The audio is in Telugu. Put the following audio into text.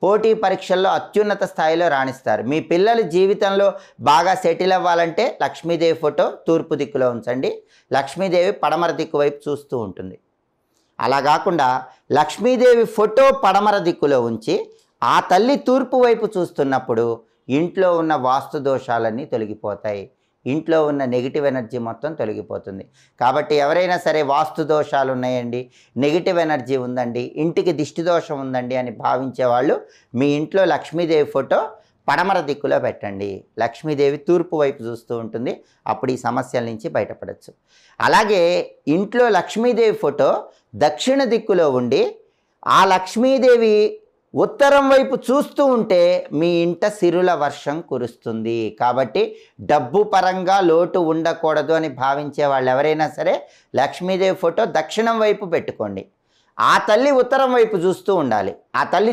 పోటీ పరీక్షల్లో అత్యున్నత స్థాయిలో రాణిస్తారు. మీ పిల్లల జీవితంలో బాగా సెటిల్ అవ్వాలంటే లక్ష్మీదేవి ఫోటో తూర్పు దిక్కులో ఉంచండి. లక్ష్మీదేవి పడమర దిక్కు వైపు చూస్తూ ఉంటుంది. అలా కాకుండా లక్ష్మీదేవి ఫోటో పడమర దిక్కులో ఉంచి ఆ తల్లి తూర్పు వైపు చూస్తున్నప్పుడు ఇంట్లో ఉన్న వాస్తు దోషాలన్నీ తొలగిపోతాయి. ఇంట్లో ఉన్న నెగిటివ్ ఎనర్జీ మొత్తం తొలగిపోతుంది. కాబట్టి ఎవరైనా సరే వాస్తు దోషాలు ఉన్నాయండి, నెగిటివ్ ఎనర్జీ ఉందండి, ఇంటికి దిష్టి దోషం ఉందండి అని భావించే వాళ్ళు మీ ఇంట్లో లక్ష్మీదేవి ఫోటో పడమర దిక్కులో పెట్టండి. లక్ష్మీదేవి తూర్పు వైపు చూస్తూ ఉంటుంది. అప్పుడు ఈ సమస్యల నుంచి బయటపడవచ్చు. అలాగే ఇంట్లో లక్ష్మీదేవి ఫోటో దక్షిణ దిక్కులో ఉండి ఆ లక్ష్మీదేవి ఉత్తరం వైపు చూస్తూ ఉంటే మీ ఇంట సిరుల వర్షం కురుస్తుంది. కాబట్టి డబ్బు పరంగా లోటు ఉండకూడదు అని భావించే వాళ్ళు ఎవరైనా సరే లక్ష్మీదేవి ఫోటో దక్షిణం వైపు పెట్టుకోండి. ఆ తల్లి ఉత్తరం వైపు చూస్తూ ఉండాలి. ఆ తల్లి